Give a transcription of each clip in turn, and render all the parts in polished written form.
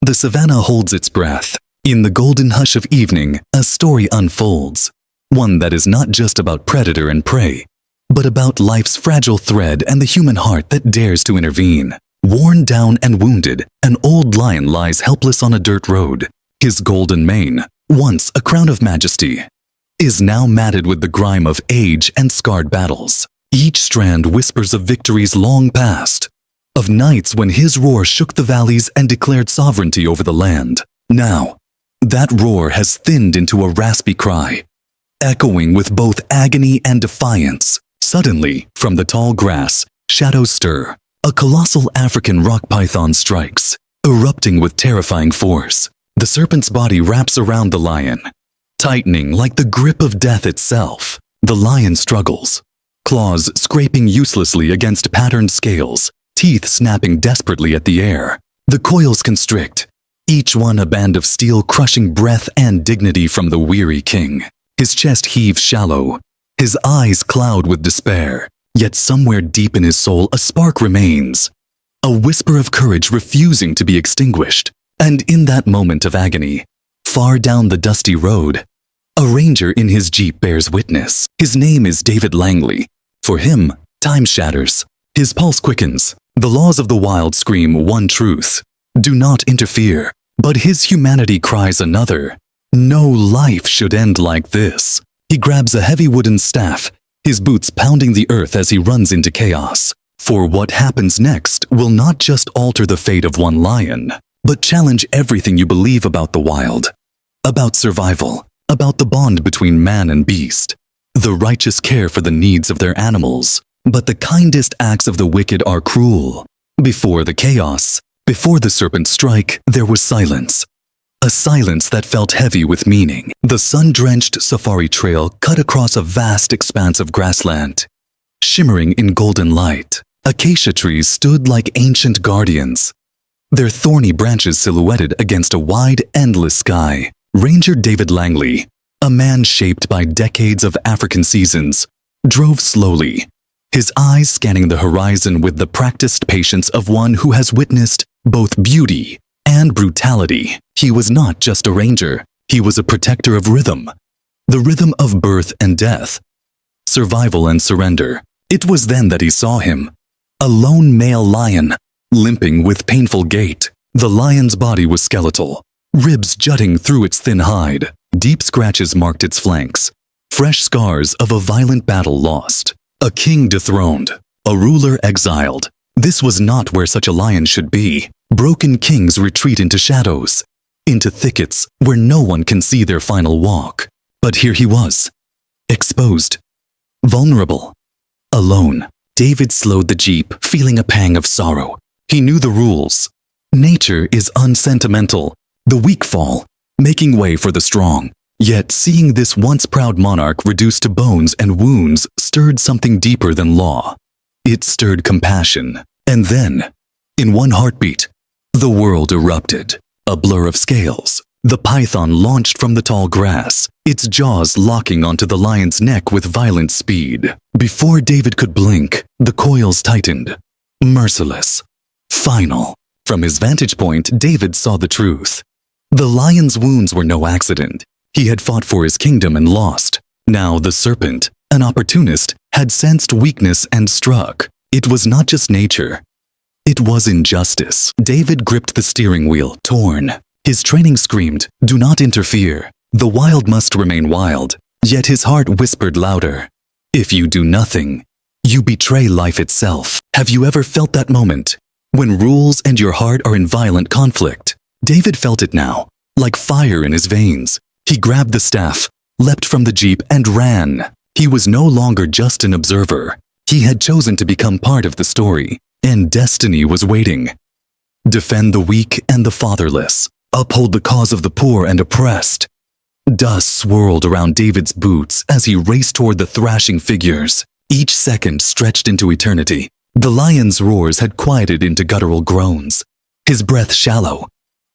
The savannah holds its breath. In the golden hush of evening, a story unfolds. One that is not just about predator and prey, but about life's fragile thread and the human heart that dares to intervene. Worn down and wounded, an old lion lies helpless on a dirt road. His golden mane, once a crown of majesty, is now matted with the grime of age and scarred battles. Each strand whispers of victories long past, of nights when his roar shook the valleys and declared sovereignty over the land. Now, that roar has thinned into a raspy cry, echoing with both agony and defiance. Suddenly, from the tall grass, shadows stir. A colossal African rock python strikes, erupting with terrifying force. The serpent's body wraps around the lion, tightening like the grip of death itself. The lion struggles, claws scraping uselessly against patterned scales, teeth snapping desperately at the air. The coils constrict, each one a band of steel crushing breath and dignity from the weary king. His chest heaves shallow, his eyes cloud with despair. Yet somewhere deep in his soul a spark remains, a whisper of courage refusing to be extinguished. And in that moment of agony, far down the dusty road, a ranger in his jeep bears witness. His name is David Langley. For him, time shatters. His pulse quickens. The laws of the wild scream one truth: do not interfere. But his humanity cries another: no life should end like this. He grabs a heavy wooden staff, his boots pounding the earth as he runs into chaos. For what happens next will not just alter the fate of one lion, but challenge everything you believe about the wild, about survival, about the bond between man and beast, the righteous care for the needs of their animals. But the kindest acts of the wicked are cruel. Before the chaos, before the serpent's strike, there was silence. A silence that felt heavy with meaning. The sun-drenched safari trail cut across a vast expanse of grassland, shimmering in golden light. Acacia trees stood like ancient guardians, their thorny branches silhouetted against a wide, endless sky. Ranger David Langley, a man shaped by decades of African seasons, drove slowly, his eyes scanning the horizon with the practiced patience of one who has witnessed both beauty and brutality. He was not just a ranger, he was a protector of rhythm. The rhythm of birth and death, survival and surrender. It was then that he saw him. A lone male lion, limping with painful gait. The lion's body was skeletal, ribs jutting through its thin hide. Deep scratches marked its flanks, fresh scars of a violent battle lost. A king dethroned, a ruler exiled. This was not where such a lion should be. Broken kings retreat into shadows, into thickets where no one can see their final walk. But here he was, exposed, vulnerable, alone. David slowed the jeep, feeling a pang of sorrow. He knew the rules. Nature is unsentimental. The weak fall, making way for the strong. Yet seeing this once proud monarch reduced to bones and wounds stirred something deeper than law. It stirred compassion. And then, in one heartbeat, the world erupted. A blur of scales. The python launched from the tall grass, its jaws locking onto the lion's neck with violent speed. Before David could blink, the coils tightened. Merciless. Final. From his vantage point, David saw the truth. The lion's wounds were no accident. He had fought for his kingdom and lost. Now the serpent, an opportunist, had sensed weakness and struck. It was not just nature. It was injustice. David gripped the steering wheel, torn. His training screamed, "Do not interfere. The wild must remain wild." Yet his heart whispered louder, "If you do nothing, you betray life itself." Have you ever felt that moment, when rules and your heart are in violent conflict? David felt it now, like fire in his veins. He grabbed the staff, leapt from the jeep, and ran. He was no longer just an observer. He had chosen to become part of the story, and destiny was waiting. Defend the weak and the fatherless. Uphold the cause of the poor and oppressed. Dust swirled around David's boots as he raced toward the thrashing figures. Each second stretched into eternity. The lion's roars had quieted into guttural groans, his breath shallow,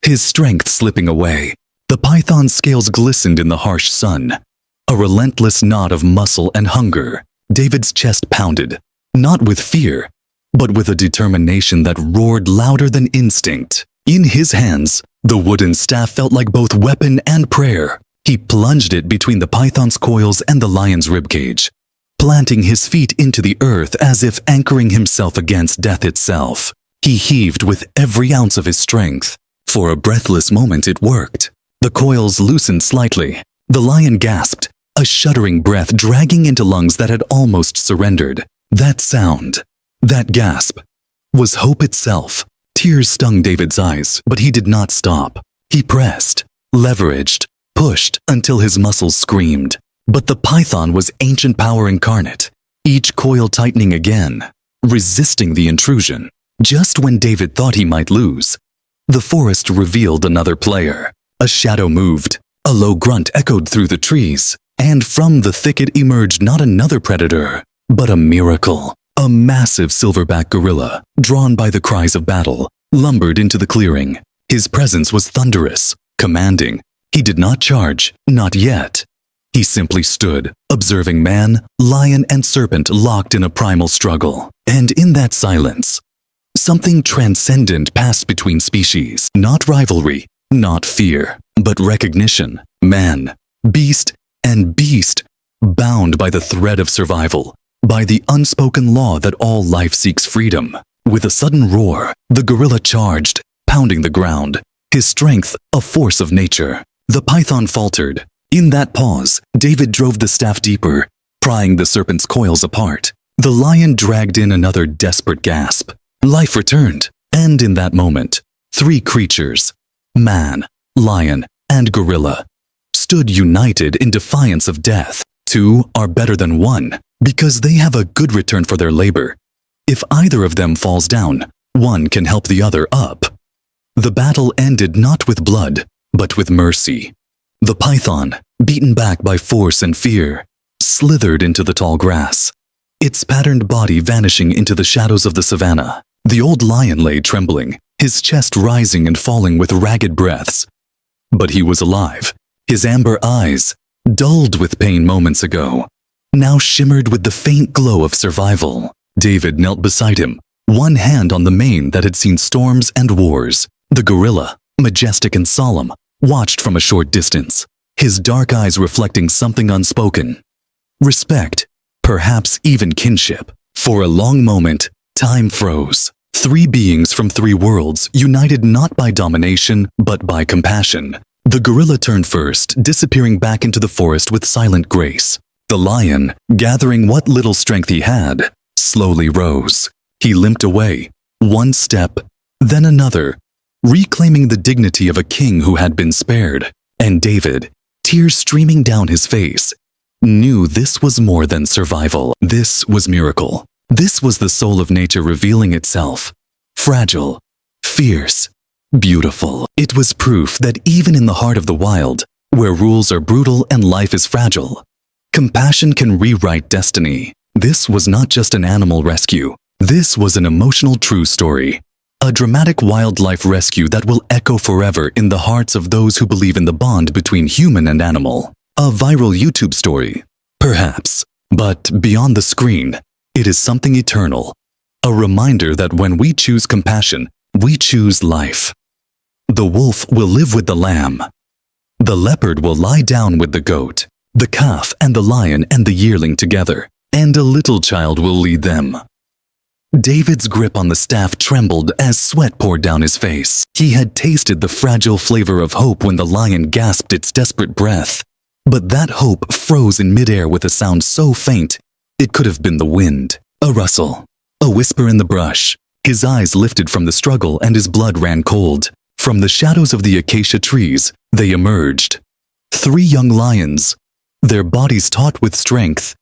his strength slipping away. The python's scales glistened in the harsh sun, a relentless knot of muscle and hunger. David's chest pounded, not with fear, but with a determination that roared louder than instinct. In his hands, The wooden staff felt like both weapon and prayer. He plunged it between the python's coils and the lion's ribcage, planting his feet into the earth as if anchoring himself against death itself. He heaved with every ounce of his strength. For a breathless moment it worked. The coils loosened slightly. The lion gasped, a shuddering breath dragging into lungs that had almost surrendered. That sound, that gasp, was hope itself. Tears stung David's eyes, but he did not stop. He pressed, leveraged, pushed until his muscles screamed. But the python was ancient power incarnate, each coil tightening again, resisting the intrusion. Just when David thought he might lose, the forest revealed another player. A shadow moved, a low grunt echoed through the trees, and from the thicket emerged not another predator, but a miracle. A massive silverback gorilla, drawn by the cries of battle, lumbered into the clearing. His presence was thunderous, commanding. He did not charge, not yet. He simply stood, observing man, lion, and serpent locked in a primal struggle. And in that silence, something transcendent passed between species. Not rivalry, not fear, but recognition. Man, beast, and beast, bound by the thread of survival, by the unspoken law that all life seeks freedom. With a sudden roar, the gorilla charged, pounding the ground, his strength a force of nature. The python faltered. In that pause, David drove the staff deeper, prying the serpent's coils apart. The lion dragged in another desperate gasp. Life returned, and in that moment, three creatures, man, lion, and gorilla, stood united in defiance of death. Two are better than one, because they have a good return for their labor. If either of them falls down, one can help the other up. The battle ended not with blood, but with mercy. The python, beaten back by force and fear, slithered into the tall grass, its patterned body vanishing into the shadows of the savannah. The old lion lay trembling, his chest rising and falling with ragged breaths. But he was alive. His amber eyes, dulled with pain moments ago, now shimmered with the faint glow of survival. David knelt beside him, one hand on the mane that had seen storms and wars. The gorilla, majestic and solemn, watched from a short distance, his dark eyes reflecting something unspoken. Respect, perhaps even kinship. For a long moment, time froze. Three beings from three worlds, united not by domination, but by compassion. The gorilla turned first, disappearing back into the forest with silent grace. The lion, gathering what little strength he had, slowly rose. He limped away, one step, then another, reclaiming the dignity of a king who had been spared. And David, tears streaming down his face, knew this was more than survival. This was miracle. This was the soul of nature revealing itself. Fragile, fierce, beautiful. It was proof that even in the heart of the wild, where rules are brutal and life is fragile, compassion can rewrite destiny. This was not just an animal rescue. This was an emotional true story. A dramatic wildlife rescue that will echo forever in the hearts of those who believe in the bond between human and animal. A viral YouTube story, perhaps, but beyond the screen, it is something eternal. A reminder that when we choose compassion, we choose life. The wolf will live with the lamb. The leopard will lie down with the goat, the calf and the lion and the yearling together, and a little child will lead them. David's grip on the staff trembled as sweat poured down his face. He had tasted the fragile flavor of hope when the lion gasped its desperate breath. But that hope froze in midair with a sound so faint, it could have been the wind. A rustle, a whisper in the brush. His eyes lifted from the struggle and his blood ran cold. From the shadows of the acacia trees, they emerged. Three young lions, their bodies taut with strength,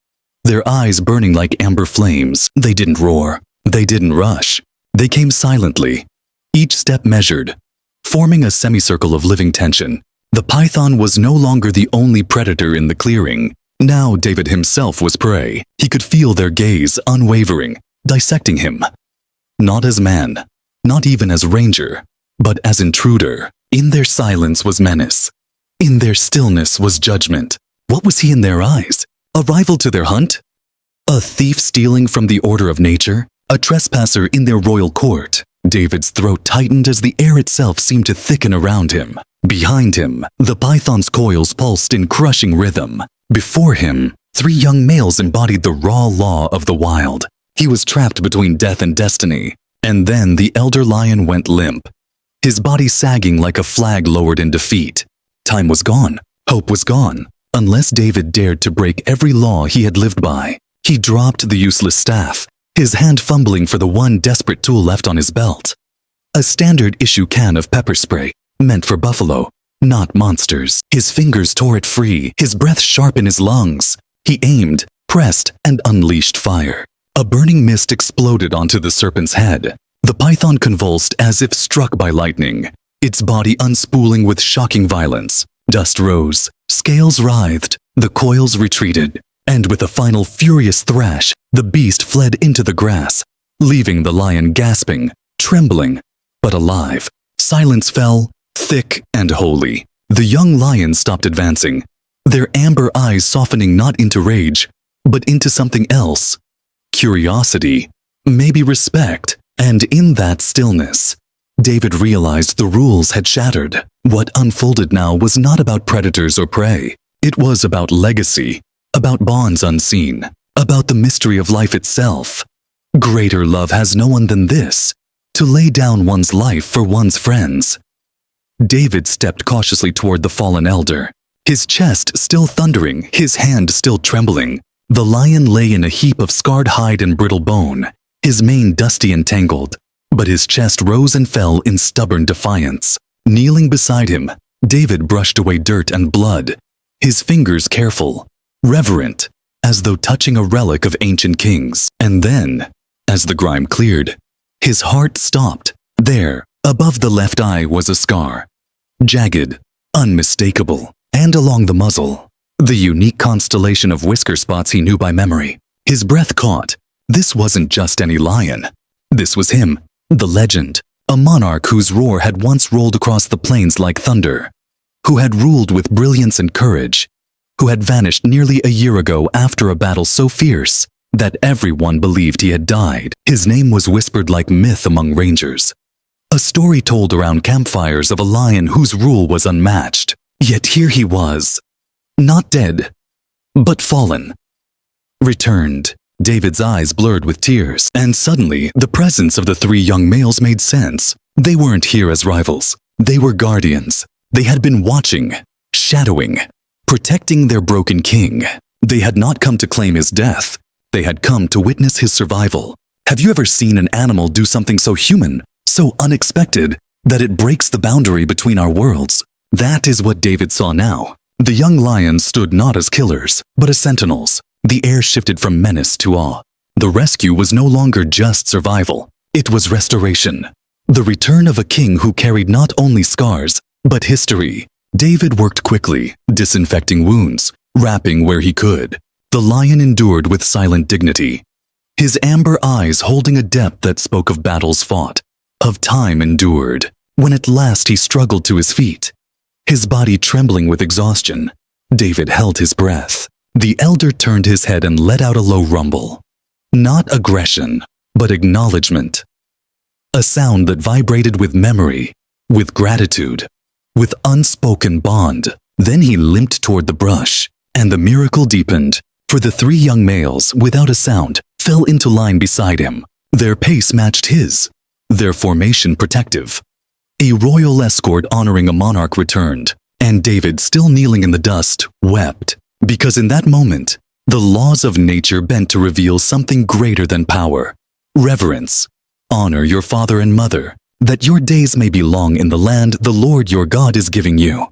their eyes burning like amber flames. They didn't roar. They didn't rush. They came silently, each step measured, forming a semicircle of living tension. The python was no longer the only predator in the clearing. Now David himself was prey. He could feel their gaze unwavering, dissecting him. Not as man, not even as ranger, but as intruder. In their silence was menace. In their stillness was judgment. What was he in their eyes? A rival to their hunt? A thief stealing from the order of nature? A trespasser in their royal court? David's throat tightened as the air itself seemed to thicken around him. Behind him, the python's coils pulsed in crushing rhythm. Before him, 3 young males embodied the raw law of the wild. He was trapped between death and destiny. And then the elder lion went limp, his body sagging like a flag lowered in defeat. Time was gone. Hope was gone. Unless David dared to break every law he had lived by. He dropped the useless staff, his hand fumbling for the one desperate tool left on his belt. A standard-issue can of pepper spray, meant for buffalo, not monsters. His fingers tore it free, his breath sharp in his lungs. He aimed, pressed, and unleashed fire. A burning mist exploded onto the serpent's head. The python convulsed as if struck by lightning, its body unspooling with shocking violence. Dust rose, scales writhed, the coils retreated, and with a final furious thrash, the beast fled into the grass, leaving the lion gasping, trembling, but alive. Silence fell, thick and holy. The young lions stopped advancing, their amber eyes softening not into rage, but into something else. Curiosity, maybe respect, and in that stillness, David realized the rules had shattered. What unfolded now was not about predators or prey. It was about legacy, about bonds unseen, about the mystery of life itself. Greater love has no one than this, to lay down one's life for one's friends. David stepped cautiously toward the fallen elder, his chest still thundering, his hand still trembling. The lion lay in a heap of scarred hide and brittle bone, his mane dusty and tangled, but his chest rose and fell in stubborn defiance. Kneeling beside him, David brushed away dirt and blood, his fingers careful, reverent, as though touching a relic of ancient kings. And then, as the grime cleared, his heart stopped. There, above the left eye was a scar, jagged, unmistakable, and along the muzzle, the unique constellation of whisker spots he knew by memory. His breath caught. This wasn't just any lion. This was him, the legend, a monarch whose roar had once rolled across the plains like thunder, who had ruled with brilliance and courage, who had vanished nearly a year ago after a battle so fierce that everyone believed he had died. His name was whispered like myth among rangers, a story told around campfires of a lion whose rule was unmatched. Yet here he was, not dead, but fallen, returned. David's eyes blurred with tears, and suddenly the presence of the 3 young males made sense. They weren't here as rivals. They were guardians. They had been watching, shadowing, protecting their broken king. They had not come to claim his death. They had come to witness his survival. Have you ever seen an animal do something so human, so unexpected, that it breaks the boundary between our worlds? That is what David saw now. The young lions stood not as killers, but as sentinels. The air shifted from menace to awe. The rescue was no longer just survival. It was restoration. The return of a king who carried not only scars, but history. David worked quickly, disinfecting wounds, wrapping where he could. The lion endured with silent dignity, his amber eyes holding a depth that spoke of battles fought, of time endured. When at last he struggled to his feet, his body trembling with exhaustion, David held his breath. The elder turned his head and let out a low rumble. Not aggression, but acknowledgement. A sound that vibrated with memory, with gratitude, with unspoken bond. Then he limped toward the brush, and the miracle deepened, for the 3 young males, without a sound, fell into line beside him. Their pace matched his, their formation protective. A royal escort honoring a monarch returned, and David, still kneeling in the dust, wept. Because in that moment, the laws of nature bent to reveal something greater than power. Reverence. Honor your father and mother, that your days may be long in the land the Lord your God is giving you.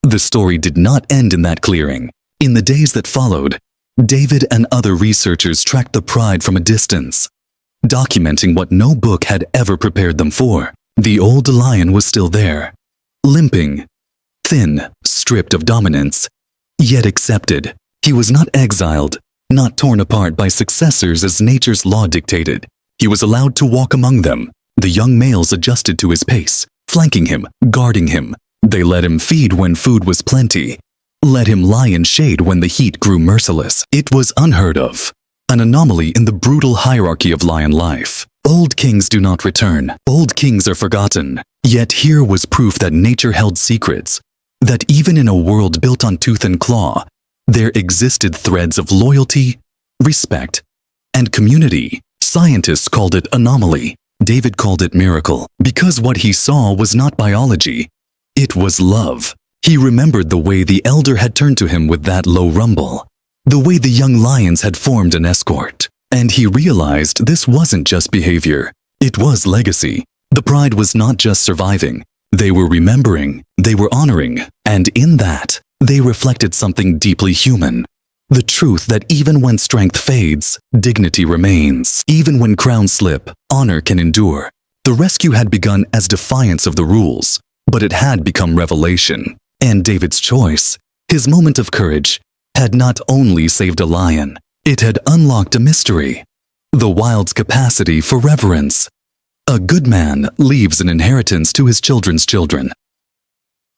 The story did not end in that clearing. In the days that followed, David and other researchers tracked the pride from a distance, documenting what no book had ever prepared them for. The old lion was still there, limping, thin, stripped of dominance, yet accepted. He was not exiled, not torn apart by successors as nature's law dictated. He was allowed to walk among them. The young males adjusted to his pace, flanking him, guarding him. They let him feed when food was plenty, let him lie in shade when the heat grew merciless. It was unheard of, an anomaly in the brutal hierarchy of lion life. Old kings do not return. Old kings are forgotten. Yet here was proof that nature held secrets, that even in a world built on tooth and claw, there existed threads of loyalty, respect, and community. Scientists called it anomaly. David called it miracle, because what he saw was not biology. It was love. He remembered the way the elder had turned to him with that low rumble, the way the young lions had formed an escort. And he realized this wasn't just behavior, it was legacy. The pride was not just surviving. They were remembering, they were honoring, and in that, they reflected something deeply human. The truth that even when strength fades, dignity remains. Even when crowns slip, honor can endure. The rescue had begun as defiance of the rules, but it had become revelation. And David's choice, his moment of courage, had not only saved a lion, it had unlocked a mystery. The wild's capacity for reverence. A good man leaves an inheritance to his children's children.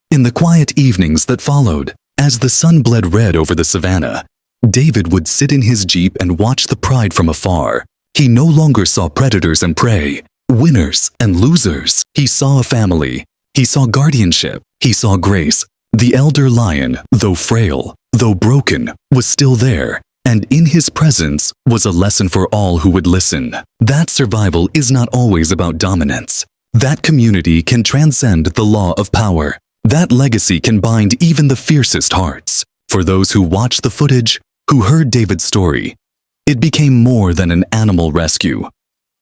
In the quiet evenings that followed, as the sun bled red over the savannah, David would sit in his jeep and watch the pride from afar. He no longer saw predators and prey, winners and losers. He saw a family. He saw guardianship. He saw grace. The elder lion, though frail, though broken, was still there, and in his presence was a lesson for all who would listen. That survival is not always about dominance. That community can transcend the law of power. That legacy can bind even the fiercest hearts. For those who watched the footage, who heard David's story, it became more than an animal rescue,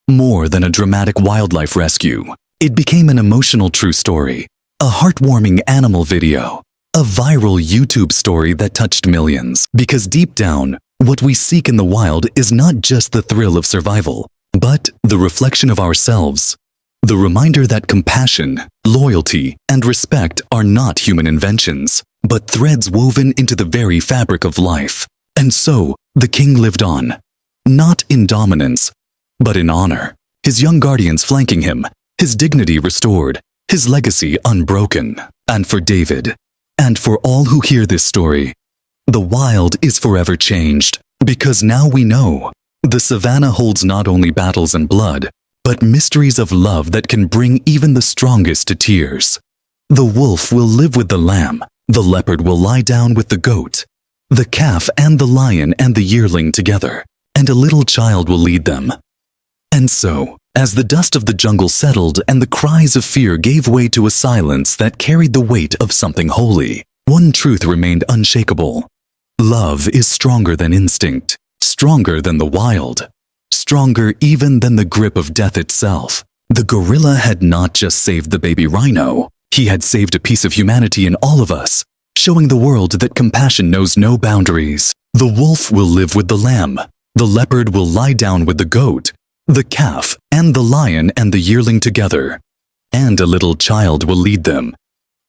more than a dramatic wildlife rescue. It became an emotional true story, a heartwarming animal video, a viral YouTube story that touched millions. Because deep down, what we seek in the wild is not just the thrill of survival, but the reflection of ourselves. The reminder that compassion, loyalty, and respect are not human inventions, but threads woven into the very fabric of life. And so, the king lived on, not in dominance, but in honor. His young guardians flanking him, his dignity restored, his legacy unbroken. And for David, and for all who hear this story, the wild is forever changed, because now we know the savannah holds not only battles and blood, but mysteries of love that can bring even the strongest to tears. The wolf will live with the lamb, the leopard will lie down with the goat, the calf and the lion and the yearling together, and a little child will lead them. And so, as the dust of the jungle settled and the cries of fear gave way to a silence that carried the weight of something holy, one truth remained unshakable. Love is stronger than instinct, stronger than the wild, stronger even than the grip of death itself. The gorilla had not just saved the baby rhino, he had saved a piece of humanity in all of us, showing the world that compassion knows no boundaries. The wolf will live with the lamb, the leopard will lie down with the goat, the calf and the lion and the yearling together, and a little child will lead them.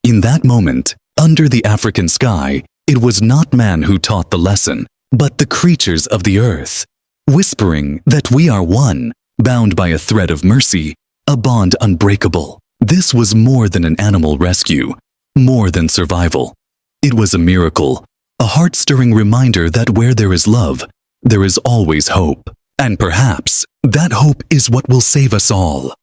In that moment, under the African sky, it was not man who taught the lesson, but the creatures of the earth, whispering that we are one, bound by a thread of mercy, a bond unbreakable. This was more than an animal rescue, more than survival. It was a miracle, a heart-stirring reminder that where there is love, there is always hope. And perhaps that hope is what will save us all.